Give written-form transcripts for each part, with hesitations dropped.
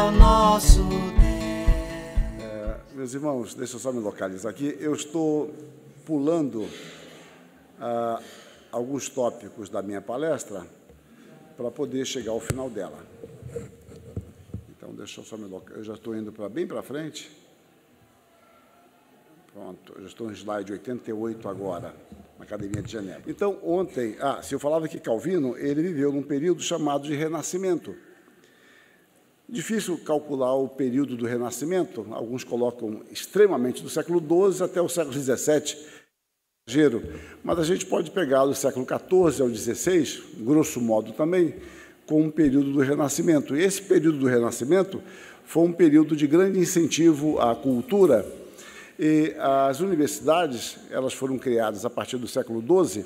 o nosso Meus irmãos, deixa eu só me localizar aqui. Eu estou pulando alguns tópicos da minha palestra para poder chegar ao final dela. Então, deixa eu só me localizar. Eu já estou indo bem para frente. Pronto, eu já estou no slide 88 agora, na Academia de Genebra. Então, ontem, se eu falava que Calvino, ele viveu num período chamado de Renascimento. Difícil calcular o período do Renascimento, alguns colocam extremamente do século XII até o século XVII, mas a gente pode pegar do século XIV ao XVI, grosso modo também, com um período do Renascimento. E esse período do Renascimento foi um período de grande incentivo à cultura, e as universidades, elas foram criadas a partir do século XII,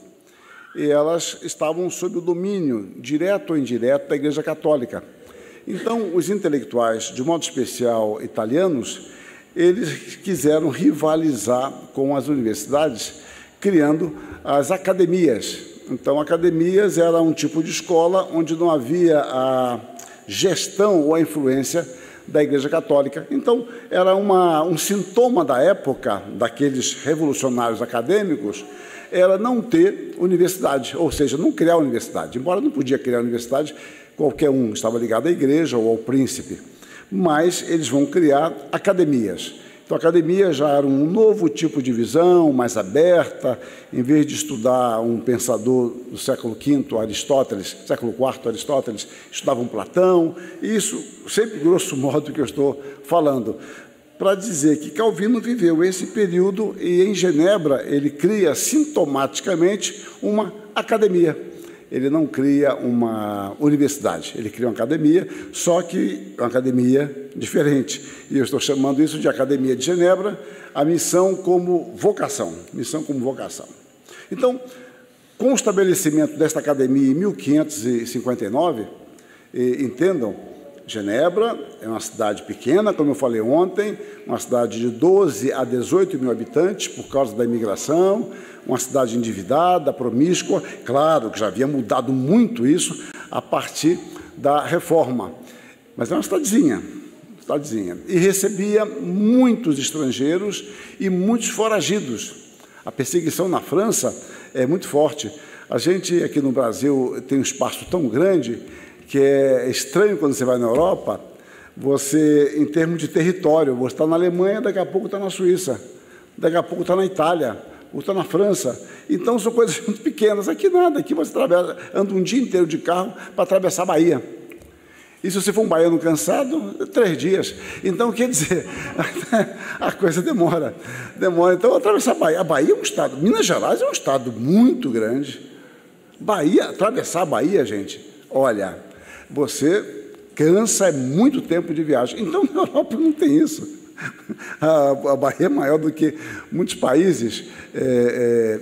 e elas estavam sob o domínio, direto ou indireto, da Igreja Católica. Então, os intelectuais, de modo especial italianos, eles quiseram rivalizar com as universidades, criando as academias. Então, academias era um tipo de escola onde não havia a gestão ou a influência da Igreja Católica. Então, era um sintoma da época, daqueles revolucionários acadêmicos, era não ter universidade, ou seja, não criar universidade. Embora não podia criar universidade, qualquer um estava ligado à igreja ou ao príncipe, mas eles vão criar academias. Então, a academia já era um novo tipo de visão, mais aberta, em vez de estudar um pensador do século V, Aristóteles, século IV, Aristóteles, estudavam Platão, e isso sempre, grosso modo, que eu estou falando, para dizer que Calvino viveu esse período e, em Genebra, ele cria sintomaticamente uma academia. Ele não cria uma universidade, ele cria uma academia, só que uma academia diferente. E eu estou chamando isso de Academia de Genebra, a missão como vocação. Missão como vocação. Então, com o estabelecimento desta academia em 1559, entendam, Genebra é uma cidade pequena, como eu falei ontem, uma cidade de 12 a 18 mil habitantes por causa da imigração, uma cidade endividada, promíscua, claro que já havia mudado muito isso a partir da reforma, mas é uma cidadezinha, e recebia muitos estrangeiros e muitos foragidos. A perseguição na França é muito forte. A gente aqui no Brasil tem um espaço tão grande que é estranho quando você vai na Europa, você, em termos de território, você está na Alemanha, daqui a pouco está na Suíça, daqui a pouco está na Itália, ou está na França. Então, são coisas muito pequenas. Aqui nada, aqui você anda um dia inteiro de carro para atravessar a Bahia. E se você for um baiano cansado, 3 dias. Então, quer dizer, a coisa demora. Então, atravessar a Bahia. A Bahia é um estado, Minas Gerais é um estado muito grande. Atravessar a Bahia, gente, olha, você cansa, é muito tempo de viagem. Então, na Europa não tem isso. A Bahia é maior do que muitos países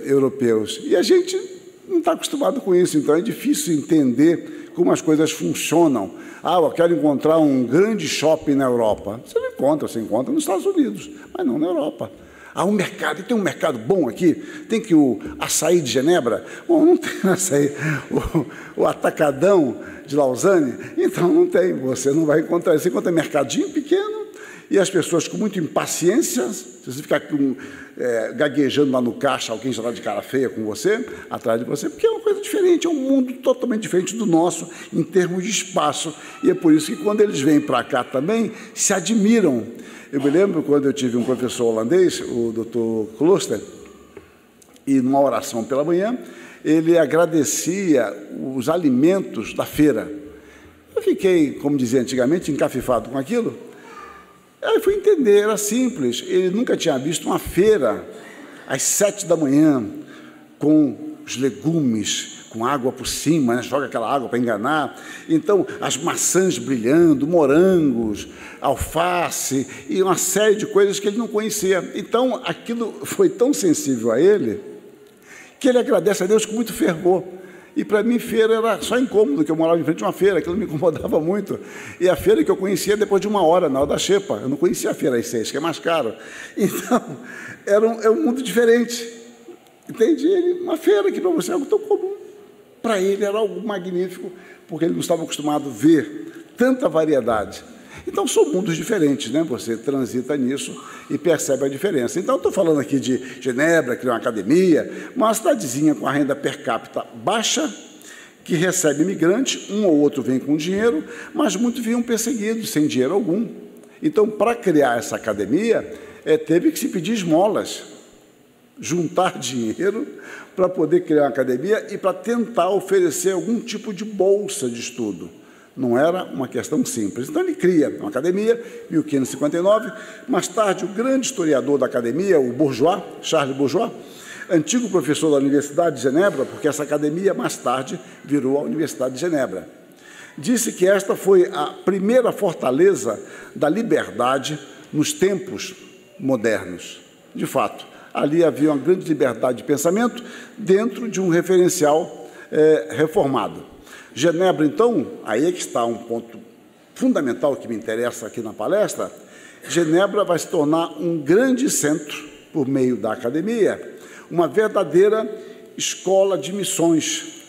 europeus. E a gente não está acostumado com isso, então é difícil entender como as coisas funcionam. Eu quero encontrar um grande shopping na Europa. Você encontra nos Estados Unidos, mas não na Europa. Um mercado, tem um mercado bom aqui, tem que o açaí de Genebra, bom, não tem açaí, o atacadão de Lausanne, então não tem, você não vai encontrar, você encontra mercadinho pequeno, e as pessoas com muita impaciência, se você ficar gaguejando lá no caixa, alguém já está de cara feia com você, atrás de você, porque é uma coisa diferente, é um mundo totalmente diferente do nosso, em termos de espaço, e é por isso que quando eles vêm para cá também, se admiram. Eu me lembro quando eu tive um professor holandês, o Dr. Klooster, e numa oração pela manhã, ele agradecia os alimentos da feira. Eu fiquei, como dizia antigamente, encafifado com aquilo. Aí fui entender, era simples. Ele nunca tinha visto uma feira às 7 da manhã, com os legumes, com água por cima, né? Joga aquela água para enganar. Então, as maçãs brilhando, morangos, alface e uma série de coisas que ele não conhecia. Então, aquilo foi tão sensível a ele que ele agradece a Deus com muito fervor. E, para mim, feira era só incômodo, que eu morava em frente de uma feira, aquilo me incomodava muito. E a feira que eu conhecia depois de 1 hora, na hora da xepa. Eu não conhecia a feira às 6, que é mais caro. Então, era um mundo diferente. Entende? Uma feira que para você é algo tão comum. Para ele era algo magnífico, porque ele não estava acostumado a ver tanta variedade. Então, são mundos diferentes, né? Você transita nisso e percebe a diferença. Então, estou falando aqui de Genebra, que é uma academia, uma cidadezinha com a renda per capita baixa, que recebe imigrantes, um ou outro vem com dinheiro, mas muitos vinham perseguidos, sem dinheiro algum. Então, para criar essa academia, teve que se pedir esmolas, juntar dinheiro para poder criar uma academia e para tentar oferecer algum tipo de bolsa de estudo. Não era uma questão simples. Então, ele cria uma academia, em 1559. Mais tarde, o grande historiador da academia, o Bourgeois, Charles Bourgeois, antigo professor da Universidade de Genebra, porque essa academia, mais tarde, virou a Universidade de Genebra, disse que esta foi a primeira fortaleza da liberdade nos tempos modernos. De fato, ali havia uma grande liberdade de pensamento dentro de um referencial reformado. Genebra, então, aí é que está um ponto fundamental que me interessa aqui na palestra. Genebra vai se tornar um grande centro, por meio da academia, uma verdadeira escola de missões.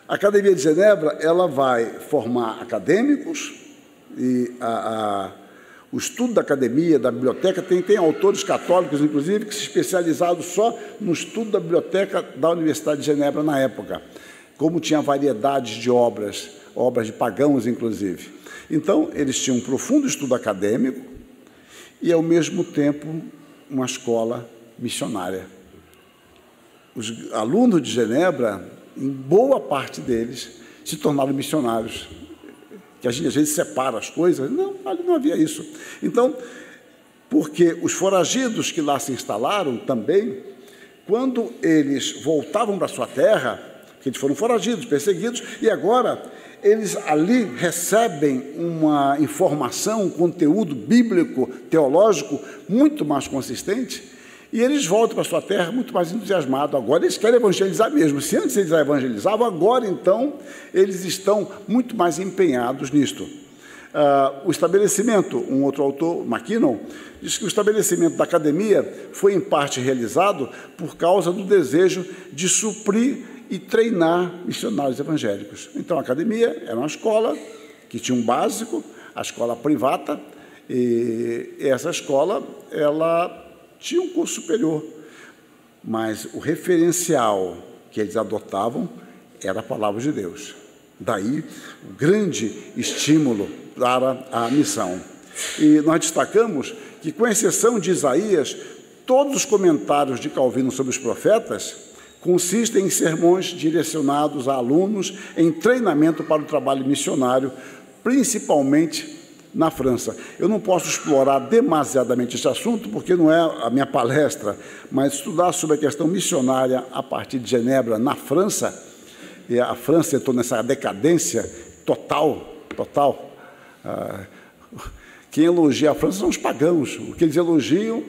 A Academia de Genebra, ela vai formar acadêmicos, e o estudo da academia, da biblioteca, tem autores católicos, inclusive, que se especializaram só no estudo da biblioteca da Universidade de Genebra na época, como tinha variedades de obras de pagãos, inclusive. Então, eles tinham um profundo estudo acadêmico e, ao mesmo tempo, uma escola missionária. Os alunos de Genebra, em boa parte deles, se tornaram missionários, que a gente às vezes separa as coisas. Não, ali não havia isso. Então, porque os foragidos que lá se instalaram também, quando eles voltavam para a sua terra, que eles foram foragidos, perseguidos, e agora eles ali recebem uma informação, um conteúdo bíblico, teológico, muito mais consistente, e eles voltam para a sua terra muito mais entusiasmados. Agora eles querem evangelizar mesmo. Se antes eles evangelizavam, agora, então, eles estão muito mais empenhados nisto. O estabelecimento, um outro autor, McKinnon, diz que o estabelecimento da academia foi, em parte, realizado por causa do desejo de suprir e treinar missionários evangélicos. Então, a academia era uma escola que tinha um básico, a escola privada, e essa escola, ela tinha um curso superior, mas o referencial que eles adotavam era a palavra de Deus. Daí, o grande estímulo para a missão. E nós destacamos que, com exceção de Isaías, todos os comentários de Calvino sobre os profetas consistem em sermões direcionados a alunos em treinamento para o trabalho missionário, principalmente na França. Eu não posso explorar demasiadamente esse assunto, porque não é a minha palestra, mas estudar sobre a questão missionária a partir de Genebra, na França, e a França entrou nessa decadência total. Quem elogia a França são os pagãos. O que eles elogiam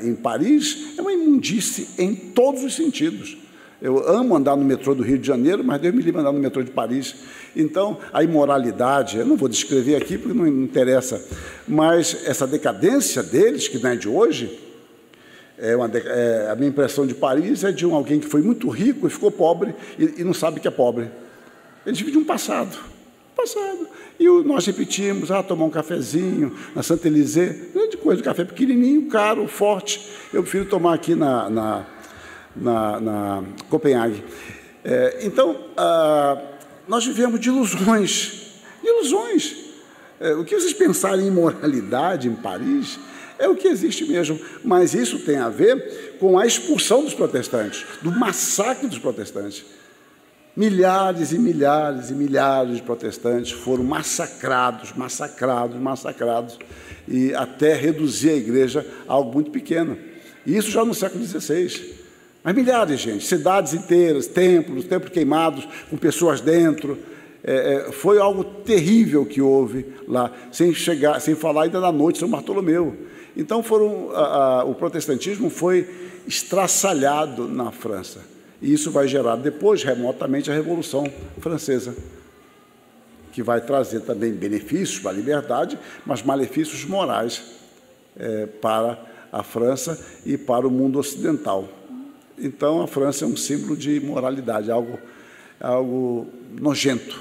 em Paris é uma imundície em todos os sentidos. Eu amo andar no metrô do Rio de Janeiro, mas Deus me livre andar no metrô de Paris. Então, a imoralidade, eu não vou descrever aqui porque não interessa, mas essa decadência deles, que não é de hoje, a minha impressão de Paris é de alguém que foi muito rico e ficou pobre e não sabe que é pobre. Eles vivem de um passado. E nós repetimos, tomar um cafezinho na Champs-Élysées, grande coisa, café pequenininho, caro, forte. Eu prefiro tomar aqui na Copenhague. Então, nós vivemos de ilusões. O que vocês pensarem em moralidade em Paris é o que existe mesmo, mas isso tem a ver com a expulsão dos protestantes, do massacre dos protestantes. Milhares e milhares e milhares de protestantes foram massacrados, e até reduzir a igreja a algo muito pequeno. E isso já no século XVI. Mas milhares, gente, cidades inteiras, templos queimados, com pessoas dentro. Foi algo terrível que houve lá, sem falar ainda da noite de São Bartolomeu. Então, o protestantismo foi estraçalhado na França. E isso vai gerar depois, remotamente, a Revolução Francesa, que vai trazer também benefícios para a liberdade, mas malefícios morais para a França e para o mundo ocidental. Então, a França é um símbolo de moralidade, algo nojento.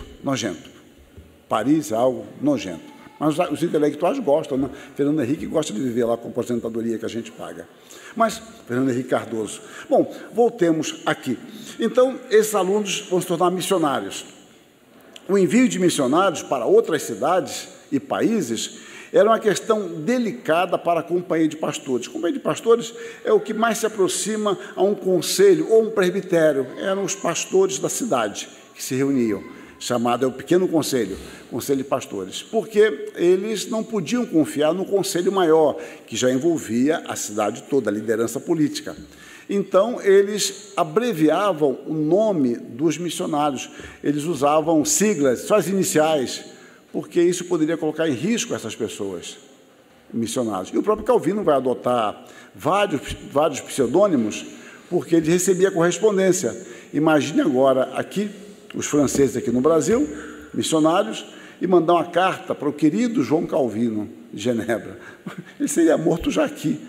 Paris é algo nojento. Mas os intelectuais gostam, né? Fernando Henrique gosta de viver lá com a aposentadoria que a gente paga. Mas, Fernando Henrique Cardoso. Bom, voltemos aqui. Então, esses alunos vão se tornar missionários. O envio de missionários para outras cidades e países era uma questão delicada para a companhia de pastores. A companhia de pastores é o que mais se aproxima a um conselho ou um presbitério. Eram os pastores da cidade que se reuniam, chamado o pequeno conselho, conselho de pastores, porque eles não podiam confiar no conselho maior, que já envolvia a cidade toda, a liderança política. Então, eles abreviavam o nome dos missionários, eles usavam siglas, só as iniciais, porque isso poderia colocar em risco essas pessoas, missionários. E o próprio Calvino vai adotar vários pseudônimos, porque ele recebia correspondência. Imagine agora aqui, os franceses aqui no Brasil, missionários, e mandar uma carta para o querido João Calvino, de Genebra. Ele seria morto já aqui.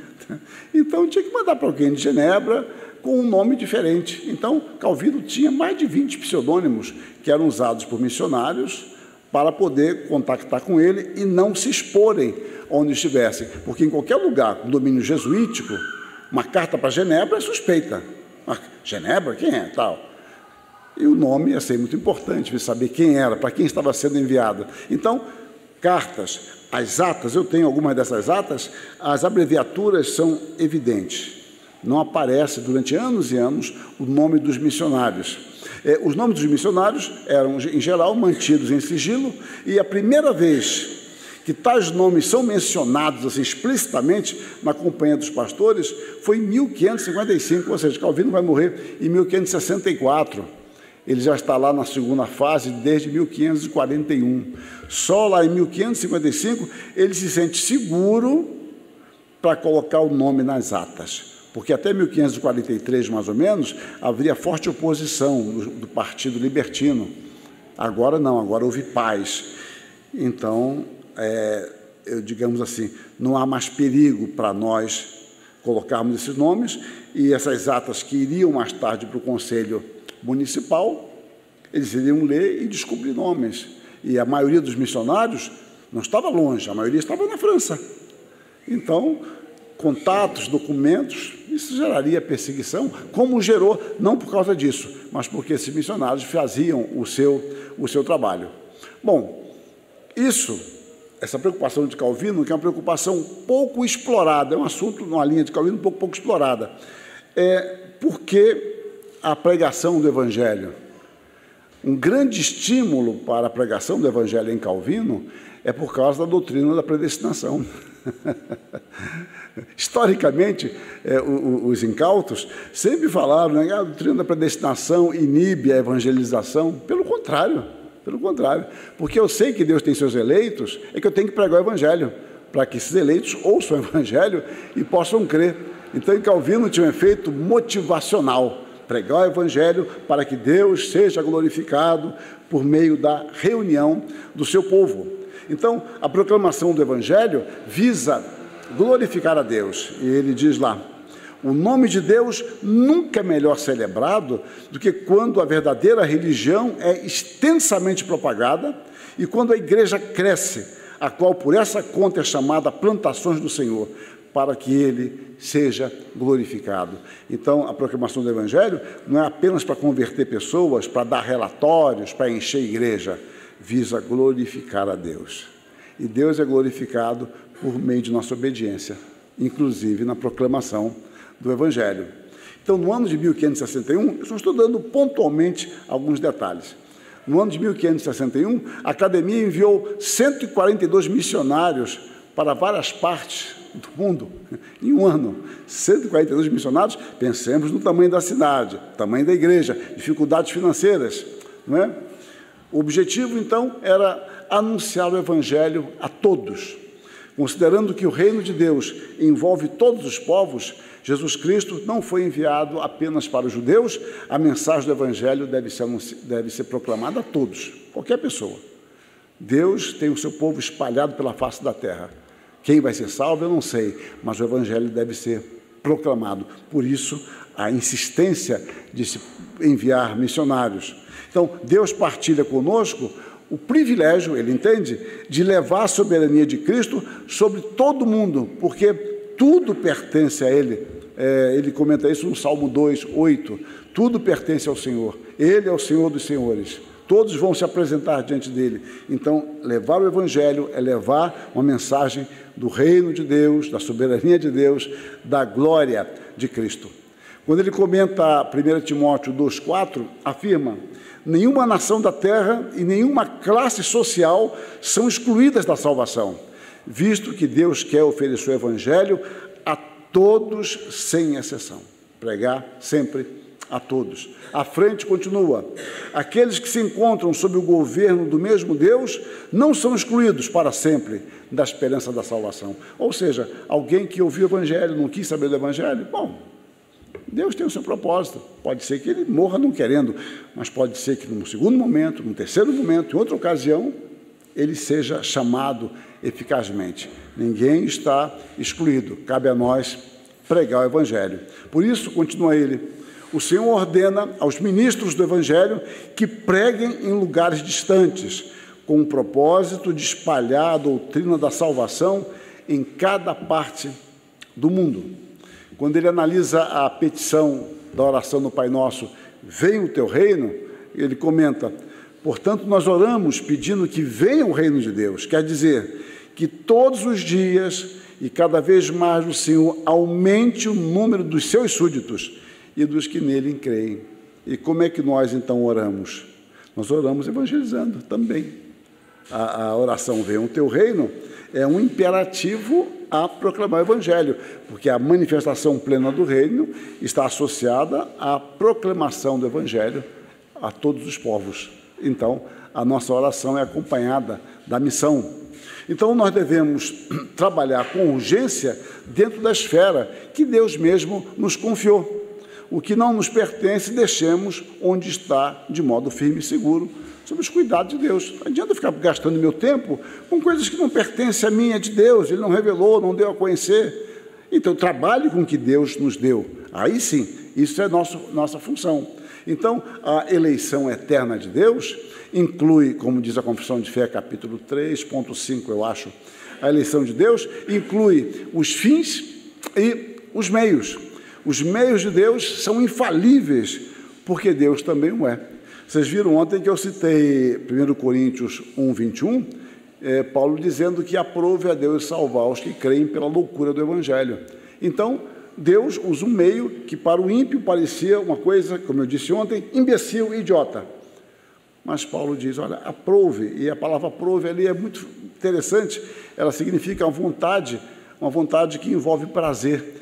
Então, tinha que mandar para alguém de Genebra com um nome diferente. Então, Calvino tinha mais de 20 pseudônimos que eram usados por missionários para poder contactar com ele e não se exporem onde estivessem. Porque em qualquer lugar com domínio jesuítico, uma carta para Genebra é suspeita. Genebra? Quem é? Tal. E o nome ia ser muito importante, saber quem era, para quem estava sendo enviado. Então, cartas, as atas, eu tenho algumas dessas atas, as abreviaturas são evidentes. Não aparece durante anos e anos o nome dos missionários. Os nomes dos missionários eram, em geral, mantidos em sigilo, e a primeira vez que tais nomes são mencionados assim, explicitamente na Companhia dos Pastores foi em 1555, ou seja, Calvino vai morrer em 1564. Ele já está lá na segunda fase desde 1541. Só lá em 1555 ele se sente seguro para colocar o nome nas atas. Porque até 1543, mais ou menos, havia forte oposição do Partido Libertino. Agora não, agora houve paz. Então, digamos assim, não há mais perigo para nós colocarmos esses nomes, e essas atas que iriam mais tarde para o Conselho Municipal, eles iriam ler e descobrir nomes. E a maioria dos missionários não estava longe, a maioria estava na França. Então, contatos, documentos, isso geraria perseguição, como gerou, não por causa disso, mas porque esses missionários faziam o seu trabalho. Bom, essa preocupação de Calvino, que é uma preocupação pouco explorada, é um assunto numa linha de Calvino pouco explorada, porque a pregação do Evangelho, um grande estímulo para a pregação do Evangelho em Calvino é por causa da doutrina da predestinação. Historicamente, os incautos sempre falaram, né, a doutrina da predestinação inibe a evangelização. Pelo contrário, porque eu sei que Deus tem seus eleitos, é que eu tenho que pregar o Evangelho, para que esses eleitos ouçam o Evangelho e possam crer. Então, em Calvino tinha um efeito motivacional, pregar o Evangelho para que Deus seja glorificado por meio da reunião do seu povo. Então, a proclamação do Evangelho visa glorificar a Deus. E ele diz lá, o nome de Deus nunca é melhor celebrado do que quando a verdadeira religião é extensamente propagada e quando a igreja cresce, a qual por essa conta é chamada plantações do Senhor, para que ele seja glorificado. Então, a proclamação do Evangelho não é apenas para converter pessoas, para dar relatórios, para encher a igreja, visa glorificar a Deus. E Deus é glorificado por meio de nossa obediência, inclusive na proclamação do Evangelho. Então, no ano de 1561, eu só estou dando pontualmente alguns detalhes. No ano de 1561, a Academia enviou 142 missionários para várias partes do mundo, em um ano. 142 missionários, pensemos no tamanho da cidade, tamanho da igreja, dificuldades financeiras, não é? O objetivo, então, era anunciar o Evangelho a todos. Considerando que o reino de Deus envolve todos os povos, Jesus Cristo não foi enviado apenas para os judeus, a mensagem do Evangelho deve ser proclamada a todos, qualquer pessoa. Deus tem o seu povo espalhado pela face da terra. Quem vai ser salvo, eu não sei, mas o Evangelho deve ser proclamado. Por isso, a insistência de se enviar missionários. Então, Deus partilha conosco o privilégio, ele entende, de levar a soberania de Cristo sobre todo mundo, porque tudo pertence a Ele. Ele comenta isso no Salmo 2, 8. Tudo pertence ao Senhor. Ele é o Senhor dos senhores. Todos vão se apresentar diante dele. Então, levar o Evangelho é levar uma mensagem do reino de Deus, da soberania de Deus, da glória de Cristo. Quando ele comenta 1 Timóteo 2,4, afirma: nenhuma nação da terra e nenhuma classe social são excluídas da salvação, visto que Deus quer oferecer o Evangelho a todos, sem exceção. Pregar sempre a todos. A frente continua: aqueles que se encontram sob o governo do mesmo Deus não são excluídos para sempre da esperança da salvação. Ou seja, alguém que ouviu o Evangelho, não quis saber do Evangelho, bom, Deus tem o seu propósito. Pode ser que ele morra não querendo, mas pode ser que num segundo momento, num terceiro momento, em outra ocasião, ele seja chamado eficazmente. Ninguém está excluído. Cabe a nós pregar o Evangelho. Por isso, continua ele, o Senhor ordena aos ministros do Evangelho que preguem em lugares distantes, com o propósito de espalhar a doutrina da salvação em cada parte do mundo. Quando ele analisa a petição da oração no Pai Nosso, venha o teu reino, ele comenta, portanto, nós oramos pedindo que venha o reino de Deus. Quer dizer, que todos os dias e cada vez mais o Senhor aumente o número dos seus súditos e dos que nele creem. E como é que nós, então, oramos? Nós oramos evangelizando também. A oração venha o teu reino é um imperativo a proclamar o Evangelho, porque a manifestação plena do reino está associada à proclamação do Evangelho a todos os povos. Então, a nossa oração é acompanhada da missão. Então, nós devemos trabalhar com urgência dentro da esfera que Deus mesmo nos confiou. O que não nos pertence, deixemos onde está, de modo firme e seguro, sob os cuidados de Deus. Não adianta ficar gastando meu tempo com coisas que não pertencem a mim, é de Deus. Ele não revelou, não deu a conhecer. Então, trabalhe com o que Deus nos deu. Aí sim, isso é nossa função. Então, a eleição eterna de Deus inclui, como diz a Confissão de Fé, capítulo 3.5, eu acho, a eleição de Deus inclui os fins e os meios. Os meios de Deus são infalíveis, porque Deus também o é. Vocês viram ontem que eu citei 1 Coríntios 1:21, Paulo dizendo que aprove a Deus salvar os que creem pela loucura do Evangelho. Então, Deus usa um meio que para o ímpio parecia uma coisa, como eu disse ontem, imbecil e idiota. Mas Paulo diz, olha, aprove, e a palavra aprove ali é muito interessante, ela significa uma vontade que envolve prazer.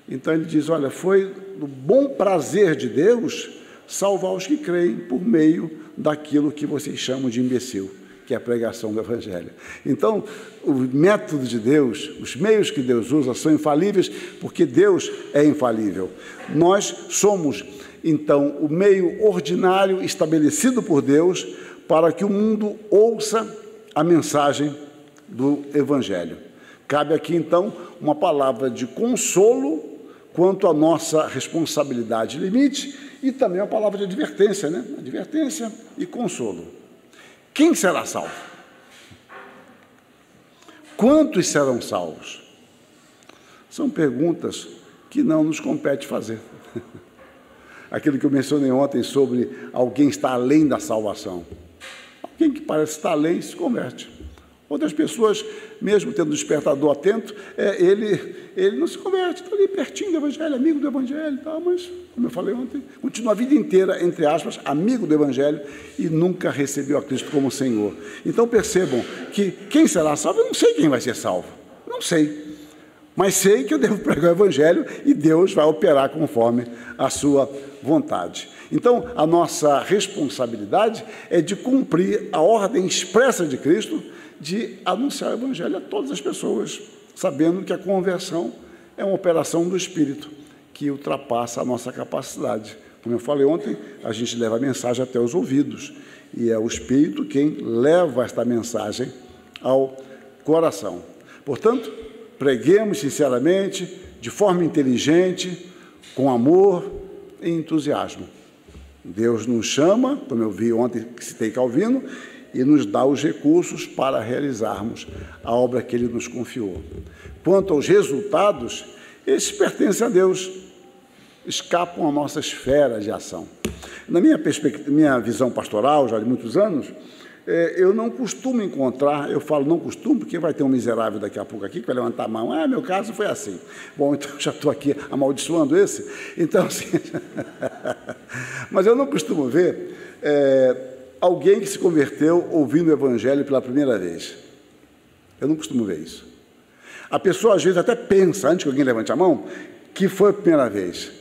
Então ele diz, olha, foi do bom prazer de Deus salvar os que creem por meio daquilo que vocês chamam de imbecil, que é a pregação do Evangelho. Então, o método de Deus, os meios que Deus usa são infalíveis, porque Deus é infalível. Nós somos, então, o meio ordinário estabelecido por Deus para que o mundo ouça a mensagem do Evangelho. Cabe aqui, então, uma palavra de consolo quanto à nossa responsabilidade e limite, e também uma palavra de advertência, né? Advertência e consolo. Quem será salvo? Quantos serão salvos? São perguntas que não nos compete fazer. Aquilo que eu mencionei ontem sobre alguém estar além da salvação. Alguém que parece estar além se converte. Outras pessoas, mesmo tendo um despertador atento, ele não se converte, está ali pertinho do Evangelho, amigo do Evangelho, tá, mas, como eu falei ontem, continua a vida inteira, entre aspas, amigo do Evangelho e nunca recebeu a Cristo como Senhor. Então percebam que quem será salvo, eu não sei quem vai ser salvo, não sei, mas sei que eu devo pregar o Evangelho e Deus vai operar conforme a sua vontade. Então, a nossa responsabilidade é de cumprir a ordem expressa de Cristo de anunciar o Evangelho a todas as pessoas, sabendo que a conversão é uma operação do Espírito que ultrapassa a nossa capacidade. Como eu falei ontem, a gente leva a mensagem até os ouvidos, e é o Espírito quem leva esta mensagem ao coração. Portanto, preguemos sinceramente, de forma inteligente, com amor e entusiasmo. Deus nos chama, como eu vi ontem que citei Calvino, e nos dá os recursos para realizarmos a obra que Ele nos confiou. Quanto aos resultados, esses pertencem a Deus, escapam à nossa esfera de ação. Na minha visão pastoral, já de muitos anos, eu não costumo encontrar, eu falo não costumo, porque vai ter um miserável daqui a pouco aqui que vai levantar a mão, meu caso foi assim. Bom, então já estou aqui amaldiçoando esse. Então, assim, mas eu não costumo ver alguém que se converteu ouvindo o Evangelho pela primeira vez. Eu não costumo ver isso. A pessoa, às vezes, até pensa, antes que alguém levante a mão, que foi a primeira vez.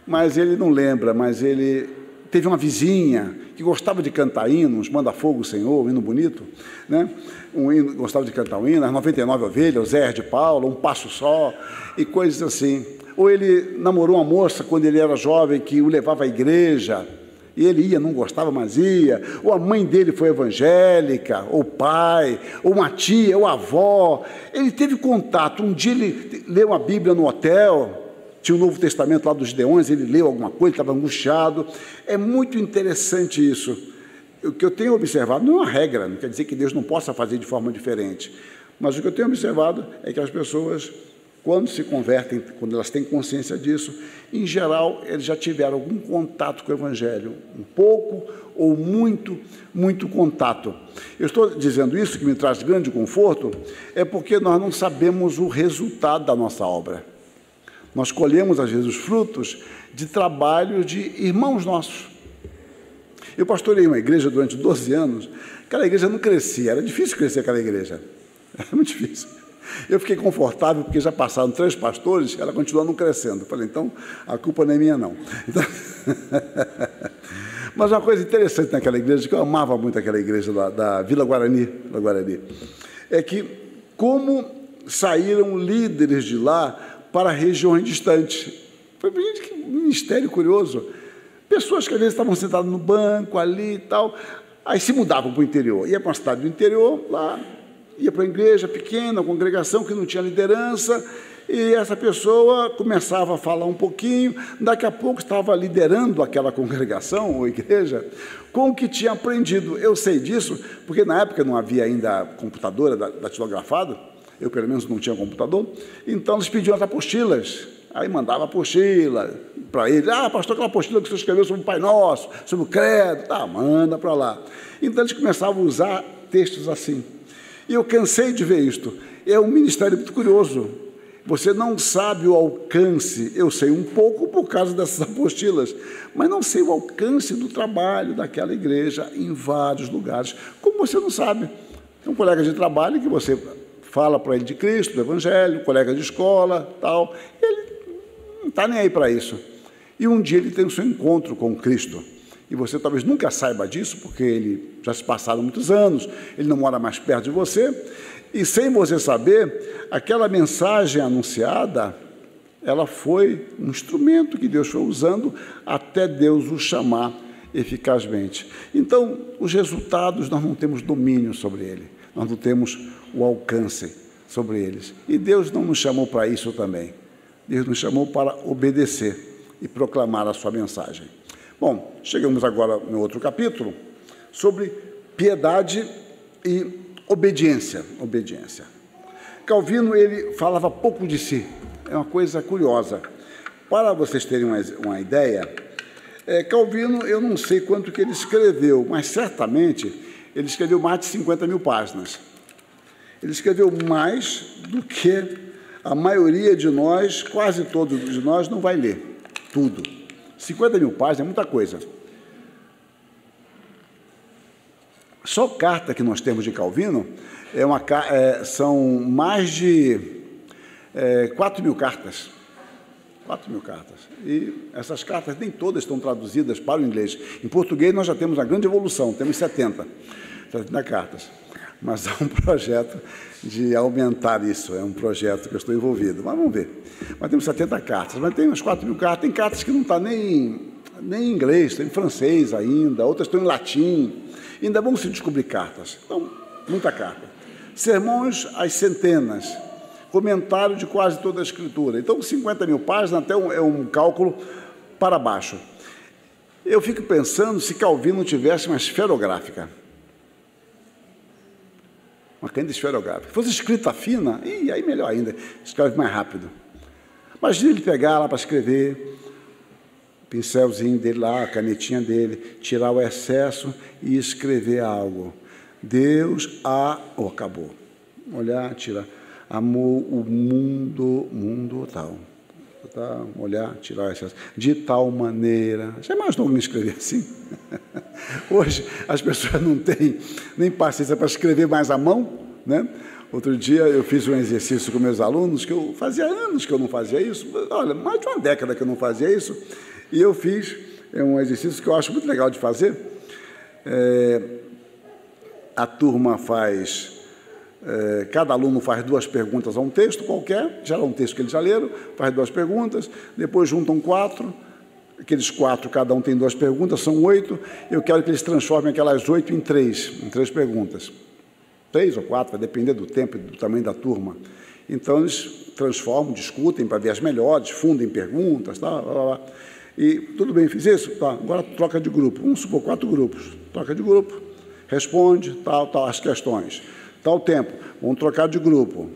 Mas ele não lembra, mas ele teve uma vizinha que gostava de cantar hinos, Manda Fogo, Senhor, um hino bonito, né? Gostava de cantar um hino, as 99 ovelhas, o Zé de Paula, Um Passo Só, e coisas assim. Ou ele namorou uma moça quando ele era jovem que o levava à igreja, e ele ia, não gostava, mas ia. Ou a mãe dele foi evangélica, ou o pai, ou uma tia, ou a avó. Ele teve contato. Um dia ele leu a Bíblia no hotel, tinha o Novo Testamento lá dos Gideões, ele leu alguma coisa, estava angustiado. É muito interessante isso. O que eu tenho observado não é uma regra, não quer dizer que Deus não possa fazer de forma diferente, mas o que eu tenho observado é que as pessoas, quando se convertem, quando elas têm consciência disso, em geral, eles já tiveram algum contato com o Evangelho, um pouco ou muito, muito contato. Eu estou dizendo isso, que me traz grande conforto, é porque nós não sabemos o resultado da nossa obra. Nós colhemos, às vezes, os frutos de trabalho de irmãos nossos. Eu pastorei uma igreja durante 12 anos, aquela igreja não crescia, era difícil crescer aquela igreja, era muito difícil. Eu fiquei confortável, porque já passaram 3 pastores, ela continua não crescendo. Eu falei, então, a culpa não é minha, não. Então... Mas uma coisa interessante naquela igreja, que eu amava muito aquela igreja da Vila Guarani, é que como saíram líderes de lá para regiões distantes. Foi que ministério curioso. Pessoas que às vezes estavam sentadas no banco ali e tal, aí se mudavam para o interior. Ia para uma cidade do interior, lá, ia para uma igreja pequena, uma congregação que não tinha liderança, e essa pessoa começava a falar um pouquinho, daqui a pouco estava liderando aquela congregação ou igreja com o que tinha aprendido. Eu sei disso, porque na época não havia ainda computadora datilografado, eu pelo menos não tinha computador, então eles pediam as apostilas, aí mandava apostila para ele, pastor, aquela apostila que você escreveu sobre o Pai Nosso, sobre o credo, manda para lá. Então eles começavam a usar textos assim. E eu cansei de ver isto. É um ministério muito curioso. Você não sabe o alcance, eu sei um pouco por causa dessas apostilas, mas não sei o alcance do trabalho daquela igreja em vários lugares, como você não sabe. Tem um colega de trabalho que você fala para ele de Cristo, do Evangelho, colega de escola, tal, ele não está nem aí para isso. E um dia ele tem o seu encontro com Cristo. E você talvez nunca saiba disso, porque ele já se passaram muitos anos, ele não mora mais perto de você, e sem você saber, aquela mensagem anunciada, ela foi um instrumento que Deus foi usando até Deus o chamar eficazmente. Então, os resultados, nós não temos domínio sobre ele, nós não temos o alcance sobre eles. E Deus não nos chamou para isso também. Deus nos chamou para obedecer e proclamar a sua mensagem. Bom, chegamos agora no outro capítulo, sobre piedade e obediência. Calvino, ele falava pouco de si. É uma coisa curiosa. Para vocês terem uma ideia, Calvino, eu não sei quanto que ele escreveu, mas certamente ele escreveu mais de 50 mil páginas. Ele escreveu mais do que a maioria de nós, quase todos de nós, não vai ler tudo. 50 mil páginas é muita coisa. Só carta que nós temos de Calvino são mais de 4 mil cartas. 4 mil cartas. E essas cartas nem todas estão traduzidas para o inglês. Em português nós já temos uma grande evolução, temos 70 cartas. Mas há um projeto de aumentar isso, é um projeto que eu estou envolvido. Mas vamos ver. Mas temos 70 cartas, mas tem umas 4 mil cartas. Tem cartas que não estão nem em inglês, tem em francês ainda, outras estão em latim. Ainda vão se descobrir cartas. Então, muita carta. Sermões, às centenas. Comentário de quase toda a Escritura. Então, 50 mil páginas até é um cálculo para baixo. Eu fico pensando se Calvino tivesse uma esferográfica. uma caneta esferográfica. Se fosse escrita fina, aí melhor ainda, escreve mais rápido. Imagina ele pegar lá para escrever, o pincelzinho dele lá, a canetinha dele, tirar o excesso e escrever algo. Deus acabou. Olhar, tirar. Amou o mundo tal. Tá, olhar, tirar o excesso. De tal maneira. Já imaginou alguém escrever assim? Hoje as pessoas não têm nem paciência para escrever mais à mão, né? Outro dia eu fiz um exercício com meus alunos, que eu fazia anos que eu não fazia isso, olha, mais de uma década que eu não fazia isso, e eu fiz um exercício que eu acho muito legal de fazer. A turma faz, cada aluno faz 2 perguntas a um texto qualquer, já é um texto que eles já leram, faz 2 perguntas, depois juntam 4, aqueles 4, cada um tem 2 perguntas, são 8, eu quero que eles transformem aquelas 8 em 3 perguntas. 3 ou 4, vai depender do tempo e do tamanho da turma. Então, eles transformam, discutem para ver as melhores, fundem perguntas, e tudo bem, fiz isso? Tá, agora troca de grupo. Vamos supor 4 grupos. Troca de grupo, responde, as questões. Tal tempo, vamos trocar de grupo.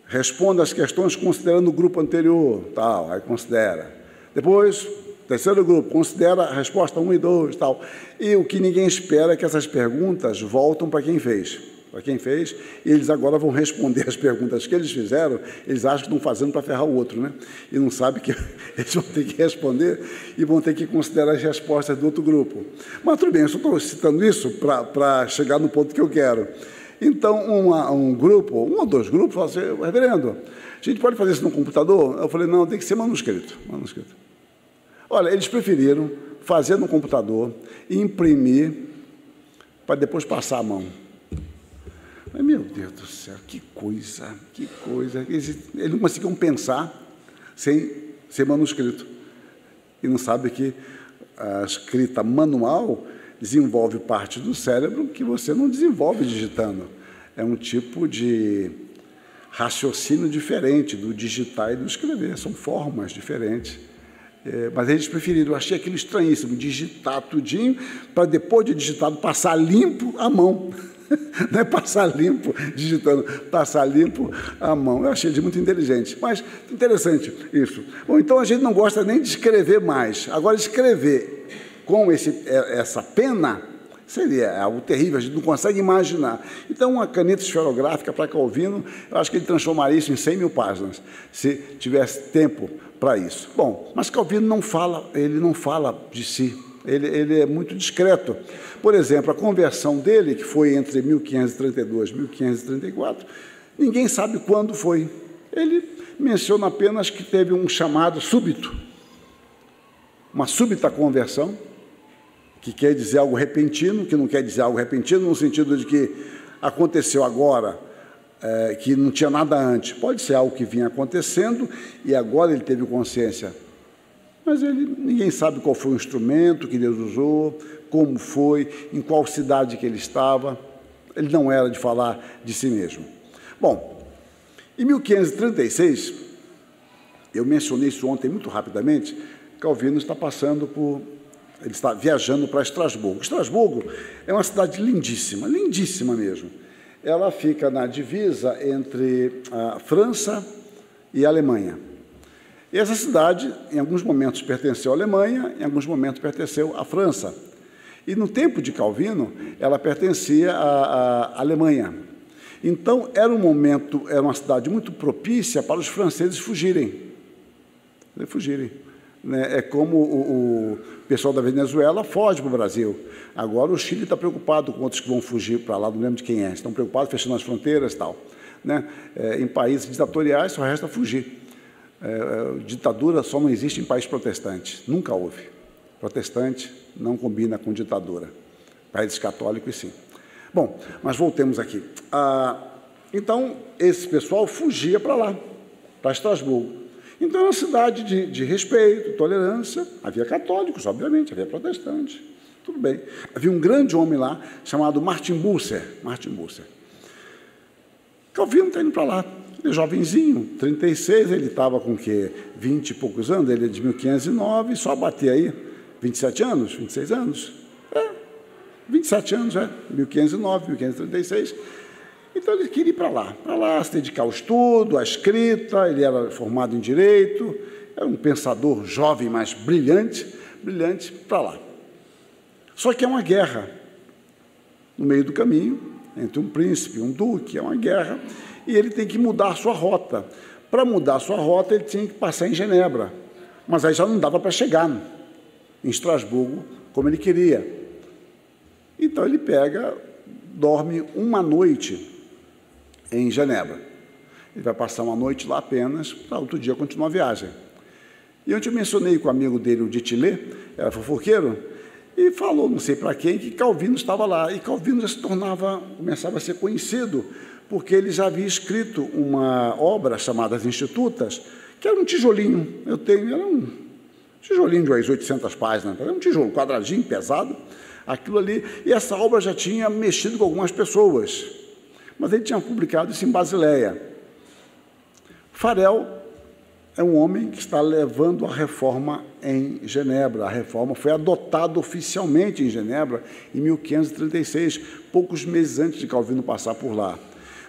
Responda as questões considerando o grupo anterior, aí considera. Depois, terceiro grupo, considera a resposta 1 e 2, tal. E o que ninguém espera é que essas perguntas voltam para quem fez. Para quem fez, e eles agora vão responder as perguntas que eles fizeram, eles acham que estão fazendo para ferrar o outro, né? E não sabem que eles vão ter que responder e vão ter que considerar as respostas do outro grupo. Mas tudo bem, eu só estou citando isso para chegar no ponto que eu quero. Então, um grupo, 1 ou 2 grupos, falam assim, reverendo, a gente pode fazer isso no computador? Eu falei, não, tem que ser manuscrito. Olha, eles preferiram fazer no computador, imprimir, para depois passar a mão. Mas, meu Deus do céu, que coisa. Eles não conseguiam pensar sem ser manuscrito. E não sabem que a escrita manual desenvolve parte do cérebro que você não desenvolve digitando. É um tipo de raciocínio diferente do digitar e do escrever, são formas diferentes. Mas eles preferiram, eu achei aquilo estranhíssimo, digitar tudinho, para depois de digitado passar limpo a mão. Não é passar limpo digitando, passar limpo a mão. Eu achei de muito inteligente, mas interessante isso. Bom, então a gente não gosta nem de escrever mais. Agora, escrever com essa pena seria algo terrível, a gente não consegue imaginar. Então, uma caneta esferográfica para Calvino, eu acho que ele transformaria isso em 100.000 páginas, se tivesse tempo para isso. Bom, mas Calvino não fala de si, ele é muito discreto. Por exemplo, a conversão dele, que foi entre 1532 e 1534, ninguém sabe quando foi. Ele menciona apenas que teve um chamado súbito, uma súbita conversão, que quer dizer algo repentino, que não quer dizer algo repentino no sentido de que aconteceu agora, que não tinha nada antes. Pode ser algo que vinha acontecendo e agora ele teve consciência. Mas ninguém sabe qual foi o instrumento que Deus usou, como foi, em qual cidade que ele estava. Ele não era de falar de si mesmo. Bom, em 1536, eu mencionei isso ontem muito rapidamente, Calvino está ele está viajando para Estrasburgo. Estrasburgo é uma cidade lindíssima, lindíssima mesmo. Ela fica na divisa entre a França e a Alemanha. E essa cidade, em alguns momentos, pertenceu à Alemanha, em alguns momentos pertenceu à França. E no tempo de Calvino, ela pertencia à Alemanha. Então, era uma cidade muito propícia para os franceses fugirem. É como o pessoal da Venezuela foge para o Brasil. Agora o Chile está preocupado com outros que vão fugir para lá, não lembro de quem é. Estão preocupados fechando as fronteiras e tal. Em países ditatoriais só resta fugir. Ditadura só não existe em país protestante, nunca houve. Protestante não combina com ditadura. Países católicos, sim. Bom, mas voltemos aqui. Então, esse pessoal fugia para lá, para Estrasburgo. Então, é uma cidade de respeito, tolerância. Havia católicos, obviamente, havia protestantes. Tudo bem. Havia um grande homem lá, chamado Martin Bucer. Calvino está indo para lá. Ele é jovenzinho, 36, ele estava com o quê? 20 e poucos anos, ele é de 1509, só bater aí 27 anos, 26 anos. 27 anos, 1509, 1536. Então ele queria ir para lá se dedicar ao estudo, à escrita. Ele era formado em Direito, era um pensador jovem, mas brilhante, para lá. Só que é uma guerra no meio do caminho, entre um príncipe e um duque, é uma guerra, e ele tem que mudar a sua rota. Para mudar a sua rota, ele tinha que passar em Genebra, mas aí já não dava para chegar em Estrasburgo como ele queria. Então ele dorme uma noite em Genebra. Ele vai passar uma noite lá apenas, para outro dia continuar a viagem. E ontem eu mencionei com o amigo dele, o Ditilé, era fofoqueiro, e falou, não sei para quem, que Calvino estava lá. E Calvino já começava a ser conhecido, porque ele já havia escrito uma obra chamada As Institutas, que era um tijolinho. Era um tijolinho de umas 800 páginas, era um tijolo, quadradinho, pesado, aquilo ali. E essa obra já tinha mexido com algumas pessoas, mas ele tinha publicado isso em Basileia. Farel é um homem que está levando a reforma em Genebra. A reforma foi adotada oficialmente em Genebra em 1536, poucos meses antes de Calvino passar por lá.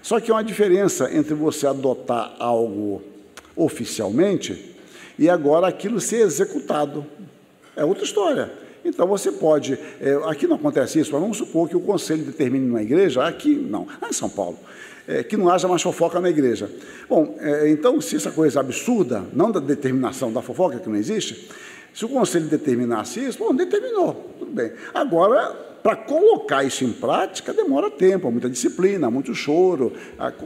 Só que há uma diferença entre você adotar algo oficialmente e agora aquilo ser executado. É outra história. Então você pode... aqui não acontece isso, mas vamos supor que o conselho determine na igreja, aqui não, lá em São Paulo, que não haja mais fofoca na igreja. Bom, então, se essa coisa absurda, não da determinação da fofoca, que não existe, se o conselho determinasse isso, bom, determinou, tudo bem. Agora, para colocar isso em prática, demora tempo, muita disciplina, muito choro,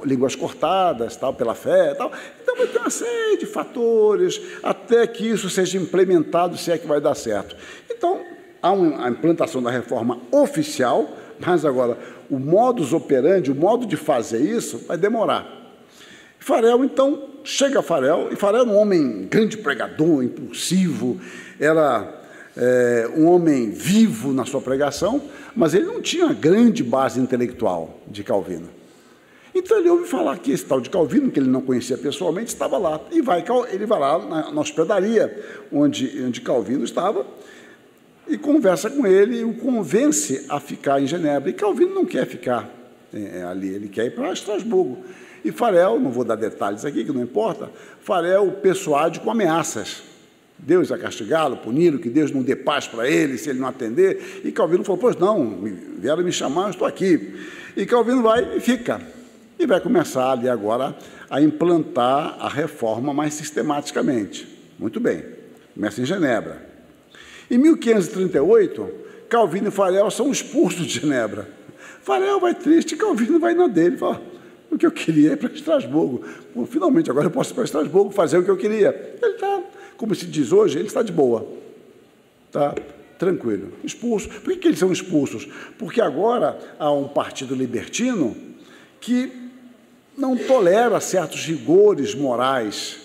línguas cortadas, tal, pela fé, tal. Então, vai ter uma série de fatores até que isso seja implementado, se é que vai dar certo. Então, há a implantação da reforma oficial, mas agora o modus operandi, o modo de fazer isso, vai demorar. Farel, então, chega Farel, e Farel era um homem grande pregador, impulsivo, era um homem vivo na sua pregação, mas ele não tinha uma grande base intelectual de Calvino. Então ele ouve falar que esse tal de Calvino, que ele não conhecia pessoalmente, estava lá, e ele vai lá na hospedaria onde Calvino estava, e conversa com ele e o convence a ficar em Genebra. E Calvino não quer ficar ali, ele quer ir para Estrasburgo. E Farel, não vou dar detalhes aqui, que não importa, Farel persuade com ameaças. Deus vai castigá-lo, puni-lo, que Deus não dê paz para ele se ele não atender. E Calvino falou, pois não, vieram me chamar, eu estou aqui. E Calvino vai e fica. E vai começar ali agora a implantar a reforma mais sistematicamente. Muito bem, começa em Genebra. Em 1538, Calvino e Farel são expulsos de Genebra. Farel vai triste, Calvino vai na dele, fala, o que eu queria é ir para Estrasburgo. Bom, finalmente, agora eu posso ir para Estrasburgo fazer o que eu queria. Ele está, como se diz hoje, ele está de boa. Está tranquilo. Expulso. Por que eles são expulsos? Porque agora há um partido libertino que não tolera certos rigores morais.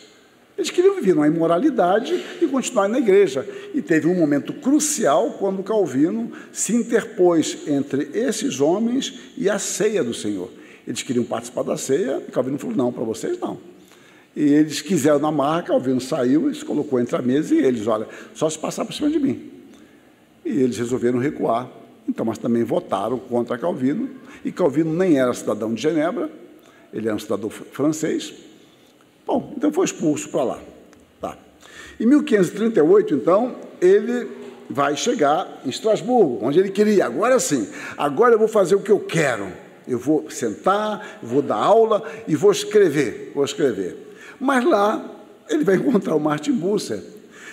Eles queriam viver numa imoralidade e continuar na igreja. E teve um momento crucial quando Calvino se interpôs entre esses homens e a ceia do Senhor. Eles queriam participar da ceia e Calvino falou, não, para vocês não. E eles quiseram na marra, Calvino saiu e se colocou entre a mesa e eles, olha, só se passar por cima de mim. E eles resolveram recuar, então, mas também votaram contra Calvino, e Calvino nem era cidadão de Genebra, ele era um cidadão francês. Bom, então foi expulso para lá. Tá. Em 1538, então, ele vai chegar em Estrasburgo, onde ele queria. Agora sim, agora eu vou fazer o que eu quero. Eu vou sentar, vou dar aula e vou escrever. Mas lá ele vai encontrar o Martin Bucer.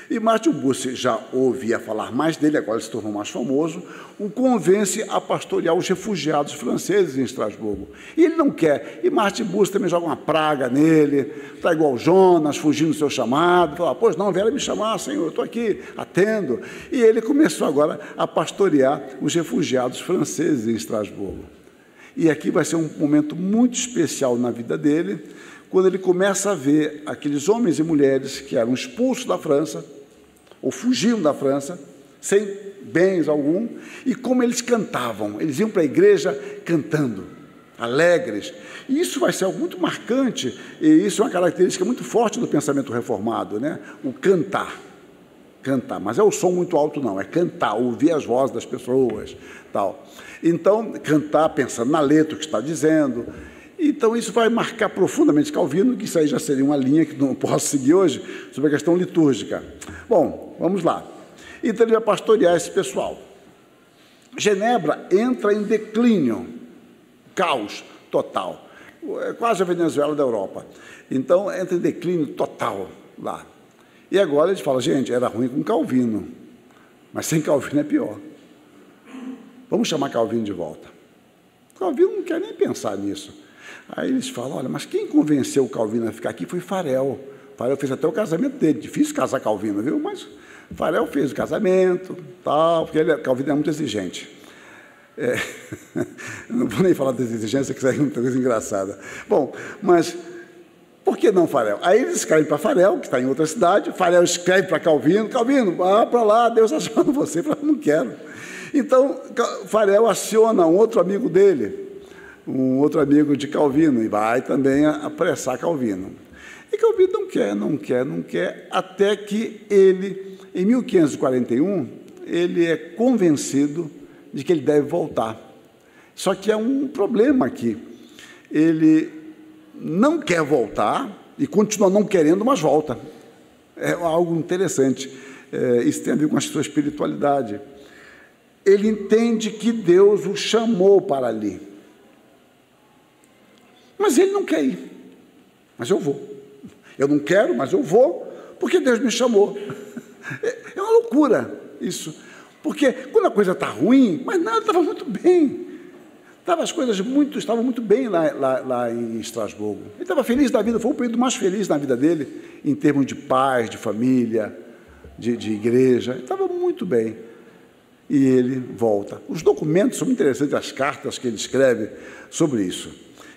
E Martin Bucer já ouvia falar mais dele, agora ele se tornou mais famoso, o convence a pastorear os refugiados franceses em Estrasburgo. E ele não quer. E Martin Bucer também joga uma praga nele, está igual Jonas, fugindo do seu chamado, fala, pois não, vieram me chamar, Senhor, eu estou aqui, atendo. E ele começou agora a pastorear os refugiados franceses em Estrasburgo. E aqui vai ser um momento muito especial na vida dele, quando ele começa a ver aqueles homens e mulheres que eram expulsos da França, ou fugiam da França, sem bens algum, e como eles cantavam. Eles iam para a igreja cantando, alegres. E isso vai ser algo muito marcante, e isso é uma característica muito forte do pensamento reformado, né? O cantar. Cantar, mas é o som muito alto não, é cantar, ouvir as vozes das pessoas, tal. Então, cantar pensando na letra, o que está dizendo. Então, isso vai marcar profundamente Calvino, que isso aí já seria uma linha que não posso seguir hoje, sobre a questão litúrgica. Bom, vamos lá. Então, ele vai pastorear esse pessoal. Genebra entra em declínio, caos total, quase a Venezuela da Europa. Então, entra em declínio total lá. E agora eles falam, gente, era ruim com Calvino, mas sem Calvino é pior. Vamos chamar Calvino de volta. Calvino não quer nem pensar nisso. Aí eles falam, olha, mas quem convenceu o Calvino a ficar aqui foi Farel. Farel fez até o casamento dele. Difícil casar Calvino, viu? Mas Farel fez o casamento, tal, porque Calvino é muito exigente. Não vou nem falar da exigência, que isso é muita coisa engraçada. Bom, mas por que não Farel? Aí eles escrevem para Farel, que está em outra cidade. Farel escreve para Calvino, Calvino, vá para lá, Deus está chamando você. Ele fala, não quero. Então, Farel aciona um outro amigo dele, um outro amigo de Calvino, e vai também apressar Calvino. E Calvino não quer, até que ele, em 1541, ele é convencido de que ele deve voltar. Só que há um problema aqui. Ele não quer voltar e continua não querendo, mas volta. É algo interessante. Isso tem a ver com a sua espiritualidade. Ele entende que Deus o chamou para ali. Mas ele não quer ir. Mas eu vou. Eu não quero, mas eu vou, porque Deus me chamou. É uma loucura isso. Porque quando a coisa está ruim, mas nada estava muito bem. As coisas estavam muito bem lá em Estrasburgo. Ele estava feliz da vida, foi o período mais feliz na vida dele, em termos de paz, de família, de igreja. Ele estava muito bem. E ele volta. Os documentos são interessantes, as cartas que ele escreve sobre isso.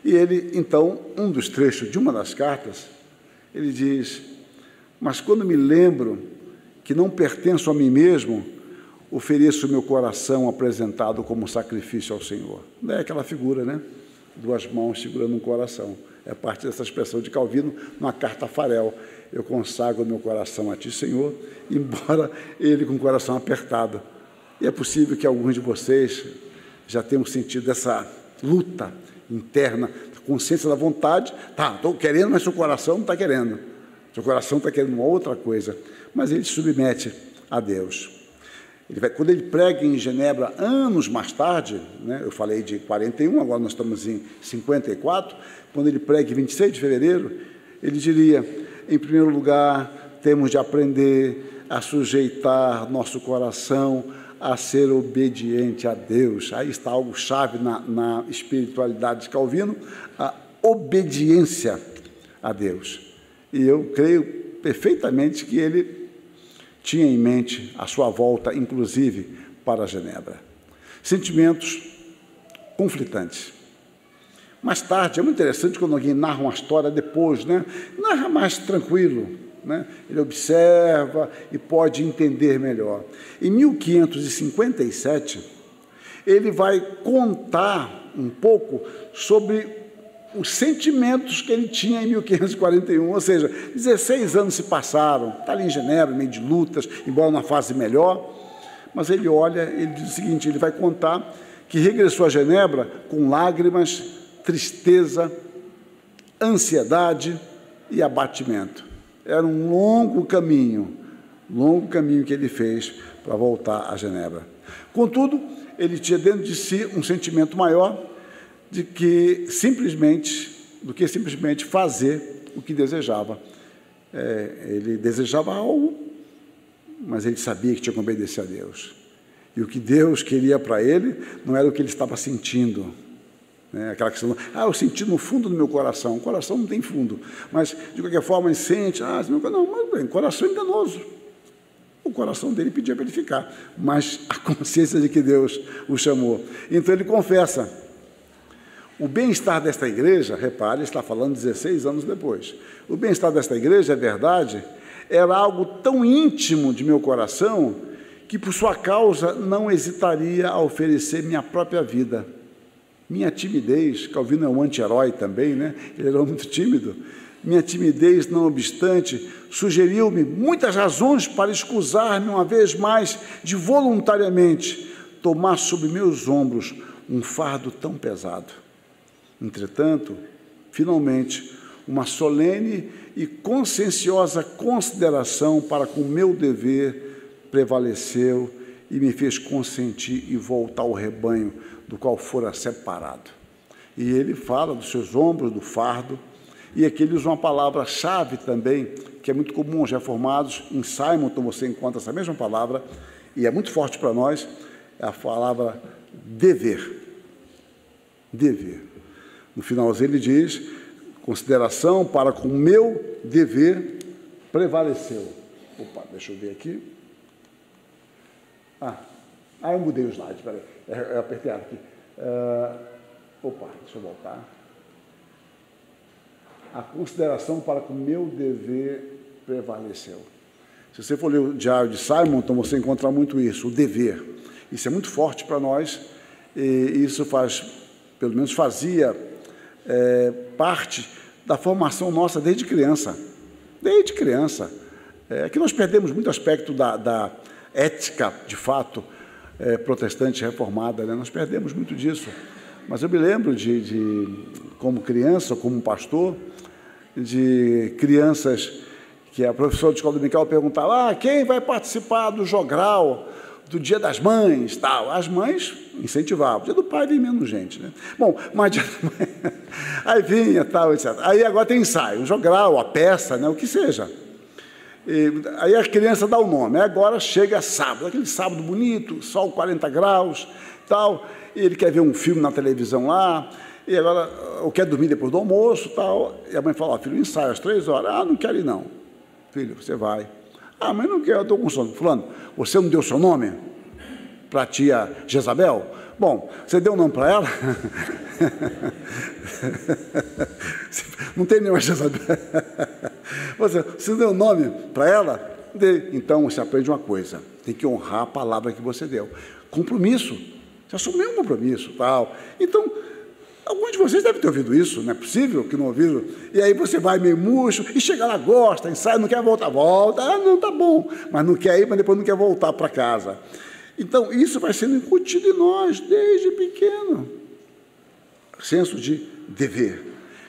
E ele, então, um dos trechos de uma das cartas, ele diz, mas quando me lembro que não pertenço a mim mesmo, ofereço o meu coração apresentado como sacrifício ao Senhor. Não é aquela figura, né? Duas mãos segurando um coração. É parte dessa expressão de Calvino, numa carta a Farel. Eu consagro o meu coração a Ti, Senhor, embora ele com o coração apertado. E é possível que alguns de vocês já tenham sentido essa luta interna, consciência da vontade. Tá, estou querendo, mas seu coração não está querendo. Seu coração está querendo uma outra coisa. Mas ele se submete a Deus. Quando ele prega em Genebra, anos mais tarde, né, eu falei de 41, agora nós estamos em 54, quando ele prega em 26 de fevereiro, ele diria, em primeiro lugar, temos de aprender a sujeitar nosso coração a ser obediente a Deus. Aí está algo chave na espiritualidade de Calvino, a obediência a Deus. E eu creio perfeitamente que ele tinha em mente a sua volta, inclusive, para Genebra. Sentimentos conflitantes. Mais tarde, é muito interessante quando alguém narra uma história depois, né? Narra mais tranquilo, né? Ele observa e pode entender melhor. Em 1557, ele vai contar um pouco sobre os sentimentos que ele tinha em 1541, ou seja, 16 anos se passaram, está ali em Genebra, meio de lutas, embora numa fase melhor, mas ele olha, ele diz o seguinte, ele vai contar que regressou a Genebra com lágrimas, tristeza, ansiedade e abatimento. Era um longo caminho que ele fez para voltar a Genebra. Contudo, ele tinha dentro de si um sentimento maior do que simplesmente fazer o que desejava. Ele desejava algo, mas ele sabia que tinha que obedecer a Deus. E o que Deus queria para ele não era o que ele estava sentindo. Aquela questão, eu senti no fundo do meu coração. O coração não tem fundo, mas de qualquer forma ele sente, coração enganoso. O coração dele pedia para ele ficar, mas a consciência de que Deus o chamou. Então ele confessa. O bem-estar desta igreja, repare, está falando 16 anos depois. O bem-estar desta igreja, é verdade, era algo tão íntimo de meu coração que, por sua causa, não hesitaria a oferecer minha própria vida. Minha timidez, Calvino é um anti-herói também, né? Ele era muito tímido. Minha timidez, não obstante, sugeriu-me muitas razões para escusar-me uma vez mais de voluntariamente tomar sobre meus ombros um fardo tão pesado. Entretanto, finalmente, uma solene e conscienciosa consideração para com o meu dever prevaleceu e me fez consentir e voltar ao rebanho do qual fora separado. E ele fala dos seus ombros, do fardo, e aqui ele usa uma palavra-chave também, que é muito comum aos reformados. Em Simonton você encontra essa mesma palavra, e é muito forte para nós, é a palavra dever. Dever. No finalzinho ele diz, consideração para com o meu dever prevaleceu. Opa, deixa eu ver aqui. Eu mudei o slide, peraí, eu apertei aqui. Deixa eu voltar. A consideração para com o meu dever prevaleceu. Se você for ler o diário de Simonton, você encontra muito isso, o dever. Isso é muito forte para nós, e isso pelo menos fazia parte da formação nossa desde criança. Desde criança. Aqui nós perdemos muito aspecto da ética, de fato, protestante reformada, né? Nós perdemos muito disso. Mas eu me lembro como criança, como pastor, de crianças que a professora de escola dominical perguntava: quem vai participar do jogral, do Dia das Mães, tal? As mães incentivavam. Dia do pai vem menos gente, né? Bom, mas dia da mãe, aí vinha, tal, etc. Aí agora tem ensaio, o jogral, a peça, né? O que seja. Aí a criança dá o nome. Aí agora chega sábado, aquele sábado bonito, sol 40 graus, tal, e ele quer ver um filme na televisão lá, e agora ou quer dormir depois do almoço, tal, e a mãe fala: filho, ensaio às 3 horas. Não quero ir não. Filho, você vai. Mas não quero, eu estou com sono. Fulano, você não deu seu nome para a tia Jezabel? Bom, você deu o nome para ela? Não tem nenhuma Jezabel. Você deu o nome para ela? Dei. Então, você aprende uma coisa: tem que honrar a palavra que você deu. Compromisso. Você assumiu um compromisso, tal. Então, alguns de vocês devem ter ouvido isso, não é possível que não ouviram? E aí você vai meio murcho, e chega lá, gosta, ensaia, não quer voltar, volta. Não, tá bom. Mas não quer ir, mas depois não quer voltar para casa. Então, isso vai sendo incutido em nós desde pequeno. Senso de dever,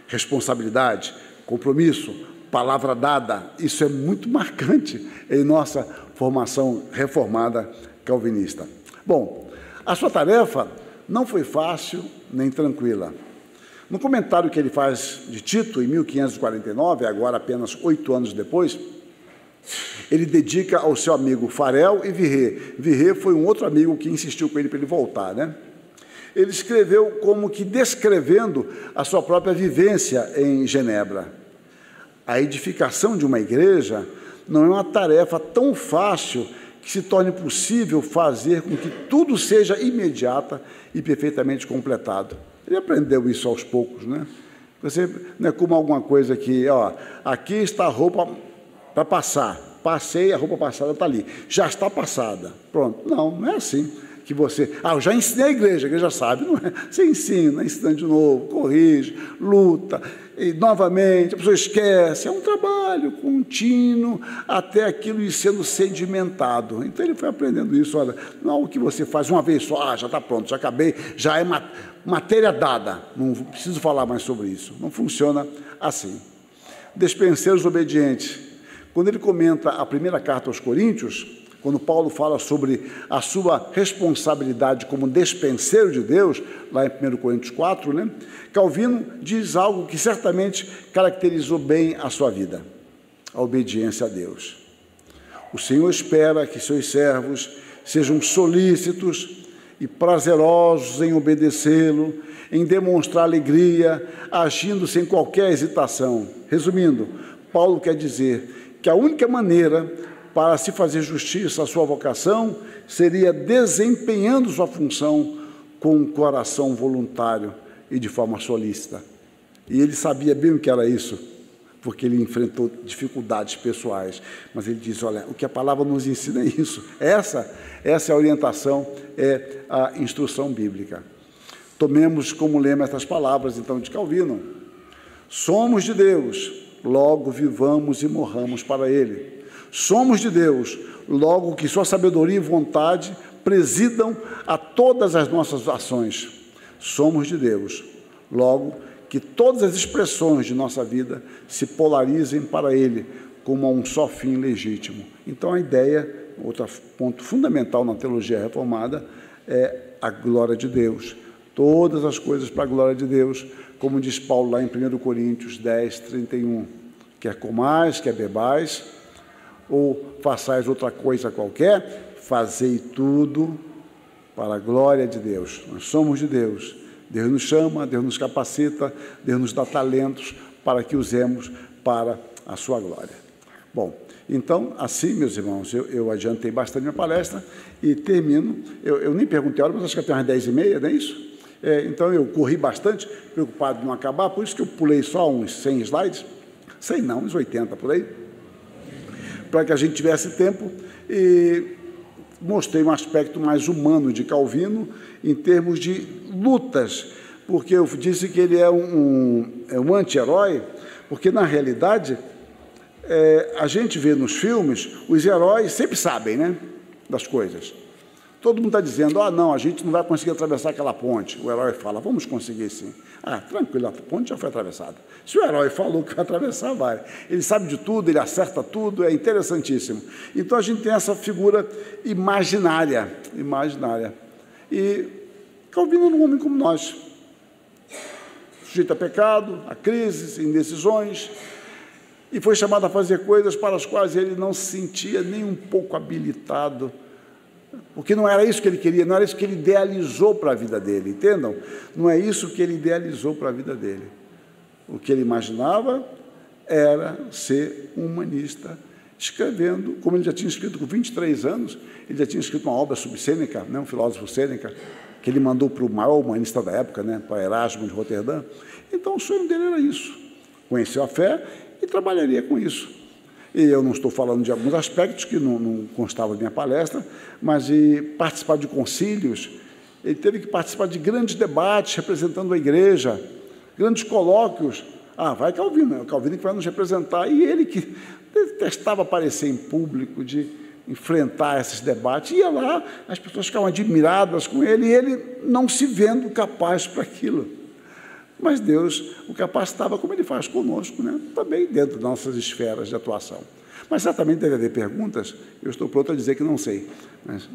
responsabilidade, compromisso, palavra dada. Isso é muito marcante em nossa formação reformada calvinista. Bom, a sua tarefa não foi fácil nem tranquila. No comentário que ele faz de Tito, em 1549, agora apenas 8 anos depois, ele dedica ao seu amigo Farel e Virré. Virré foi um outro amigo que insistiu com ele para ele voltar, né? Ele escreveu como que descrevendo a sua própria vivência em Genebra. A edificação de uma igreja não é uma tarefa tão fácil que se torne possível fazer com que tudo seja imediata e perfeitamente completado. Ele aprendeu isso aos poucos, né? Você não é como alguma coisa que, aqui está a roupa para passar. Passei, a roupa passada está ali. Já está passada. Pronto. Não é assim que você... eu já ensinei a igreja sabe. Não é. Você ensina de novo, corrige, luta, e novamente a pessoa esquece. É um trabalho contínuo até aquilo ir sendo sedimentado. Então ele foi aprendendo isso. Olha, não é algo que você faz uma vez só, já está pronto, já acabei, já é matéria dada. Não preciso falar mais sobre isso. Não funciona assim. Despenseiros obedientes. Quando ele comenta a primeira carta aos Coríntios, quando Paulo fala sobre a sua responsabilidade como despenseiro de Deus, lá em 1 Coríntios 4, né, Calvino diz algo que certamente caracterizou bem a sua vida: a obediência a Deus. O Senhor espera que seus servos sejam solícitos e prazerosos em obedecê-lo, em demonstrar alegria, agindo sem qualquer hesitação. Resumindo, Paulo quer dizer que a única maneira para se fazer justiça à sua vocação seria desempenhando sua função com um coração voluntário e de forma solícita. E ele sabia bem o que era isso, porque ele enfrentou dificuldades pessoais. Mas ele diz: olha, o que a palavra nos ensina é isso. Essa é a orientação, é a instrução bíblica. Tomemos como lema estas palavras, então, de Calvino: somos de Deus, logo vivamos e morramos para Ele. Somos de Deus, logo que sua sabedoria e vontade presidam a todas as nossas ações. Somos de Deus, Logo, que todas as expressões de nossa vida se polarizem para Ele, como a um só fim legítimo. Então, a ideia, outro ponto fundamental na teologia reformada, é a glória de Deus. Todas as coisas para a glória de Deus, como diz Paulo lá em 1 Coríntios 10, 31. Quer comais, quer bebais, ou façais outra coisa qualquer, fazei tudo para a glória de Deus. Nós somos de Deus. Deus nos chama, Deus nos capacita, Deus nos dá talentos para que usemos para a sua glória. Bom, então, assim, meus irmãos, eu adiantei bastante minha palestra e termino. Eu nem perguntei a hora, mas acho que até umas 10h30, não é isso? Então, eu corri bastante, preocupado de não acabar, por isso que eu pulei só uns 100 slides, 100 não, uns 80 por aí, para que a gente tivesse tempo, e mostrei um aspecto mais humano de Calvino, em termos de lutas, porque eu disse que ele é um anti-herói, porque, na realidade, a gente vê nos filmes, os heróis sempre sabem, né, das coisas. Todo mundo está dizendo, não, a gente não vai conseguir atravessar aquela ponte. O herói fala, vamos conseguir sim. Tranquilo, a ponte já foi atravessada. Se o herói falou que vai atravessar, vai. Ele sabe de tudo, ele acerta tudo, é interessantíssimo. Então, a gente tem essa figura imaginária. E Calvino era um homem como nós, sujeito a pecado, a crises, indecisões, e foi chamado a fazer coisas para as quais ele não se sentia nem um pouco habilitado, porque não era isso que ele queria, não era isso que ele idealizou para a vida dele, entendam? Não é isso que ele idealizou para a vida dele. O que ele imaginava era ser um humanista, escrevendo, como ele já tinha escrito com 23 anos, ele já tinha escrito uma obra sobre Sêneca, né, um filósofo Sêneca, que ele mandou para o maior humanista da época, né, para Erasmo de Roterdã. Então, o sonho dele era isso, conheceu a fé e trabalharia com isso. E eu não estou falando de alguns aspectos que não constavam da minha palestra, mas de participar de concílios. Ele teve que participar de grandes debates representando a igreja, grandes colóquios. Vai Calvino, é o Calvino que vai nos representar. E ele que detestava aparecer em público, de enfrentar esses debates. Ia lá, as pessoas ficavam admiradas com ele, e ele não se vendo capaz para aquilo. Mas Deus o capacitava, como Ele faz conosco, né? Também dentro das nossas esferas de atuação. Mas certamente deve haver perguntas, eu estou pronto a dizer que não sei. Mas...